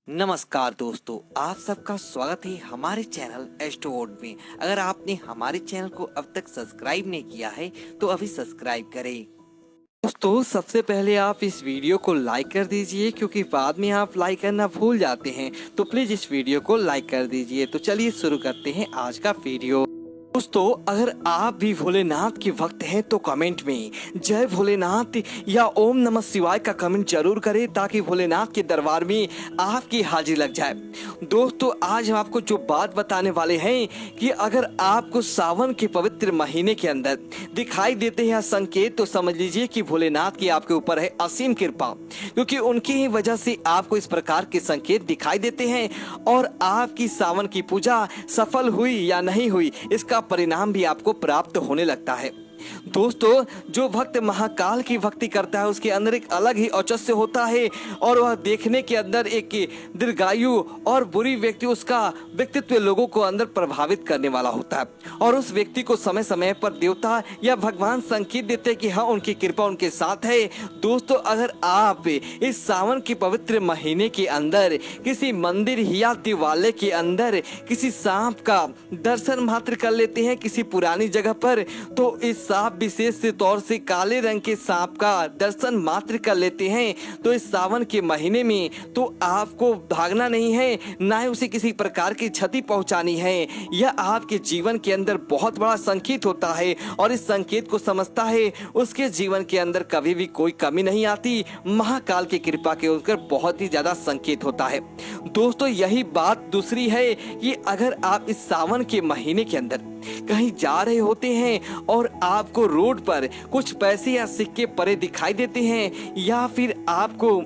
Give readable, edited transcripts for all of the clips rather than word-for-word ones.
नमस्कार दोस्तों, आप सबका स्वागत है हमारे चैनल एस्ट्रोवर्ल्ड में। अगर आपने हमारे चैनल को अब तक सब्सक्राइब नहीं किया है तो अभी सब्सक्राइब करें। दोस्तों, सबसे पहले आप इस वीडियो को लाइक कर दीजिए, क्योंकि बाद में आप लाइक करना भूल जाते हैं। तो प्लीज इस वीडियो को लाइक कर दीजिए। तो चलिए शुरू करते हैं आज का वीडियो। दोस्तों, अगर आप भी भोलेनाथ के भक्त हैं तो कमेंट में जय भोलेनाथ या ओम नमः शिवाय का कमेंट जरूर करें, ताकि भोलेनाथ के दरबार में आपकी हाजिरी लग जाए। दोस्तों, आज हम आपको जो बात बताने वाले हैं कि अगर आपको सावन के पवित्र महीने के अंदर दिखाई देते हैं संकेत, तो समझ लीजिए कि भोलेनाथ की आपके ऊपर है असीम कृपा, क्योंकि उनकी ही वजह से आपको इस प्रकार के संकेत दिखाई देते हैं। और आपकी सावन की पूजा सफल हुई या नहीं हुई, इसका परिणाम भी आपको प्राप्त होने लगता है। दोस्तों, जो भक्त महाकाल की भक्ति करता है उसके अंदर एक अलग ही औचस्य होता है, और वह देखने के अंदर एक दीर्घायु और बुरी व्यक्ति, उसका व्यक्तित्व लोगों को अंदर प्रभावित करने वाला होता है। और उस व्यक्ति को समय समय पर देवता या भगवान संकेत देते हैं कि हाँ, उनकी कृपा उनके साथ है। दोस्तों, अगर आप इस सावन के पवित्र महीने के अंदर किसी मंदिर या दिवालय के अंदर किसी सांप का दर्शन मात्र कर लेते हैं किसी पुरानी जगह पर, तो इस सांप विशेष तौर से काले रंग के सांप का दर्शन मात्र कर लेते हैं, तो इस सावन के महीने में तो आपको भागना नहीं है, ना ही उसे किसी प्रकार की क्षति पहुंचानी है। यह आपके जीवन के अंदर बहुत बड़ा संकेत होता है, और इस संकेत को समझता है उसके जीवन के अंदर कभी भी कोई कमी नहीं आती। महाकाल की कृपा के ऊपर बहुत ही ज्यादा संकेत होता है। दोस्तों, यही बात दूसरी है कि अगर आप इस सावन के महीने के अंदर कहीं जा रहे होते हैं और आपको रोड पर कुछ पैसे या सिक्के पड़े दिखाई देते हैं, या फिर आपको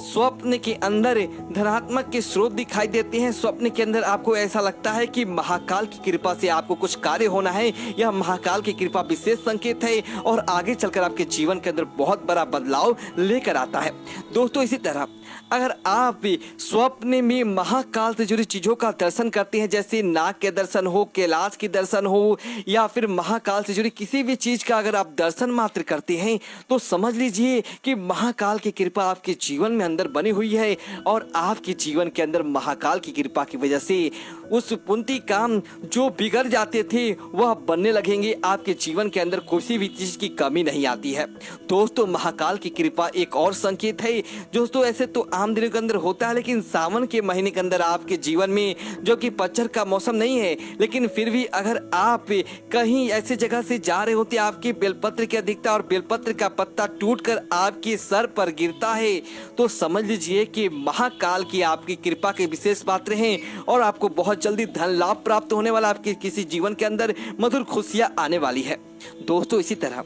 स्वप्न के अंदर धनात्मक के स्रोत दिखाई देते हैं, स्वप्न के अंदर आपको ऐसा लगता है कि महाकाल की कृपा से आपको कुछ कार्य होना है, यह महाकाल की कृपा विशेष संकेत है और आगे चलकर आपके जीवन के अंदर बहुत बड़ा बदलाव लेकर आता है। दोस्तों, इसी तरह अगर आप स्वप्न में महाकाल से जुड़ी चीजों का दर्शन करते हैं, जैसे नाग के दर्शन हो, कैलाश के दर्शन हो, या फिर महाकाल से जुड़ी किसी भी चीज का अगर आप दर्शन मात्र करते हैं, तो समझ लीजिए कि महाकाल की कृपा आपके जीवन में अंदर बनी हुई है, और आपके जीवन के अंदर महाकाल की कृपा की वजह से उस पुण्य काम जो बिगड़ जाते थे वह बनने लगेंगे। आपके जीवन के अंदर किसी भी चीज की कमी नहीं आती है। दोस्तों, महाकाल की कृपा एक और संकेत है। दोस्तों, ऐसे तो आम दिनों के अंदर होता है, लेकिन सावन के महीने के अंदर आपके जीवन में, जो कि पतझड़ का मौसम नहीं है, लेकिन फिर भी अगर आप कहीं ऐसे जगह से जा रहे होते, आपके बेलपत्र की अधिकता और बेलपत्र का पत्ता टूटकर आपके सर पर गिरता है, तो समझ लीजिए कि महाकाल की आपकी कृपा के विशेष पात्र हैं, और आपको बहुत जल्दी धन लाभ प्राप्त होने वाला, आपके किसी जीवन के अंदर मधुर खुशियां आने वाली है। दोस्तों, इसी तरह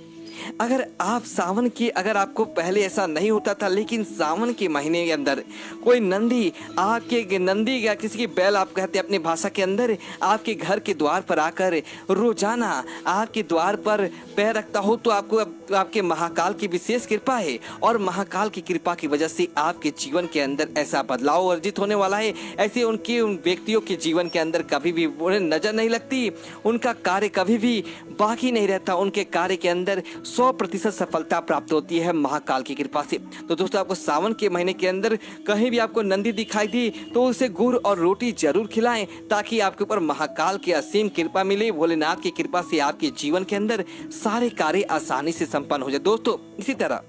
अगर आप सावन की, अगर आपको पहले ऐसा नहीं होता था, लेकिन सावन के महीने के अंदर कोई नंदी आपके, नंदी या किसी की बैल आप कहते हैं अपनी भाषा के अंदर, आपके घर के द्वार पर आकर रोजाना आपके द्वार पर पैर रखता हो, तो आपको आपके महाकाल की विशेष कृपा है, और महाकाल की कृपा की वजह से आपके जीवन के अंदर ऐसा बदलाव अर्जित होने वाला है। ऐसे उनके उन व्यक्तियों के जीवन के अंदर कभी भी उन्हें नजर नहीं लगती, उनका कार्य कभी भी बाकी नहीं रहता, उनके कार्य के अंदर 100% सफलता प्राप्त होती है महाकाल की कृपा से। तो दोस्तों, आपको सावन के महीने के अंदर कहीं भी आपको नंदी दिखाई दी तो उसे गुड़ और रोटी जरूर खिलाएं, ताकि आपके ऊपर महाकाल की असीम कृपा मिले। भोलेनाथ की कृपा से आपके जीवन के अंदर सारे कार्य आसानी से संपन्न हो जाए। दोस्तों, इसी तरह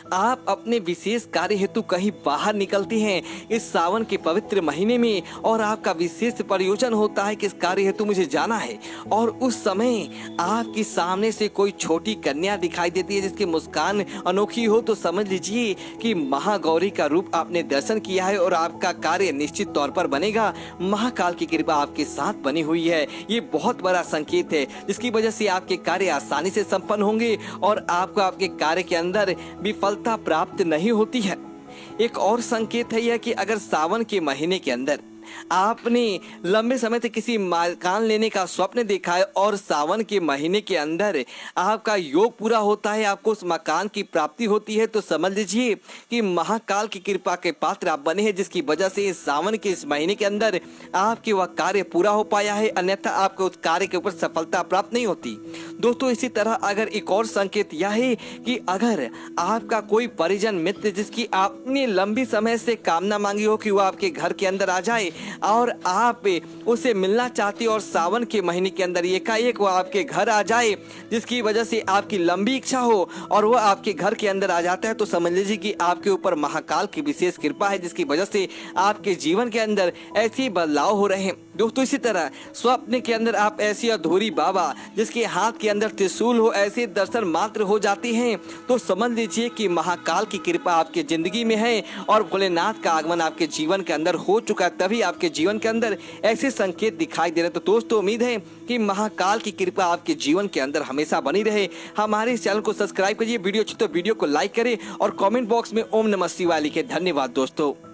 आप अपने विशेष कार्य हेतु कहीं बाहर निकलते हैं इस सावन के पवित्र महीने में, और आपका विशेष प्रयोजन होता है कि इस कार्य हेतु मुझे जाना है, और उस समय आपके सामने से कोई छोटी कन्या दिखाई देती है जिसकी मुस्कान अनोखी हो, तो समझ लीजिए कि महागौरी का रूप आपने दर्शन किया है, और आपका कार्य निश्चित तौर पर बनेगा। महाकाल की कृपा आपके साथ बनी हुई है, ये बहुत बड़ा संकेत है, जिसकी वजह से आपके कार्य आसानी से संपन्न होंगे, और आपको आपके कार्य के अंदर विफलता प्राप्त नहीं होती है। एक और संकेत है यह कि अगर सावन के महीने के अंदर आपने लंबे समय से किसी मकान लेने का स्वप्न देखा है और सावन के महीने के अंदर आपका योग पूरा होता है, आपको उस मकान की प्राप्ति होती है, तो समझ लीजिए कि महाकाल की कृपा के पात्र आप बने हैं, जिसकी वजह से इस सावन के इस महीने के अंदर आपके वह कार्य पूरा हो पाया है, अन्यथा आपको उस कार्य के ऊपर सफलता प्राप्त नहीं होती। दोस्तों इसी तरह अगर एक और संकेत यह है कि अगर आपका कोई परिजन मित्र जिसकी आपने लंबी समय से कामना मांगी हो कि वो आपके घर के अंदर आ जाए और आप उसे मिलना चाहते हो और सावन के महीने के अंदर एकाएक वो आपके घर आ जाए, जिसकी वजह से आपकी लंबी इच्छा हो और वह आपके घर के अंदर आ जाता है, तो समझ लीजिए कि आपके ऊपर महाकाल की विशेष कृपा है, जिसकी वजह से आपके जीवन के अंदर ऐसे बदलाव हो रहे हैं। दोस्तों इसी तरह स्वप्न के अंदर आप ऐसी अधूरी बाबा जिसके हाथ के अंदर त्रिशूल हो ऐसे दर्शन मात्र हो जाते हैं, तो समझ लीजिए कि महाकाल की कृपा आपके जिंदगी में है और भोलेनाथ का आगमन आपके जीवन के अंदर हो चुका है, तभी आपके जीवन के अंदर ऐसे संकेत दिखाई दे रहे हैं। तो दोस्तों उम्मीद है कि महाकाल की कृपा आपके जीवन के अंदर हमेशा बनी रहे। हमारे इस चैनल को सब्सक्राइब करिए, वीडियो अच्छी तो वीडियो को लाइक करें और कमेंट बॉक्स में ओम नमः शिवाय लिखे। धन्यवाद दोस्तों।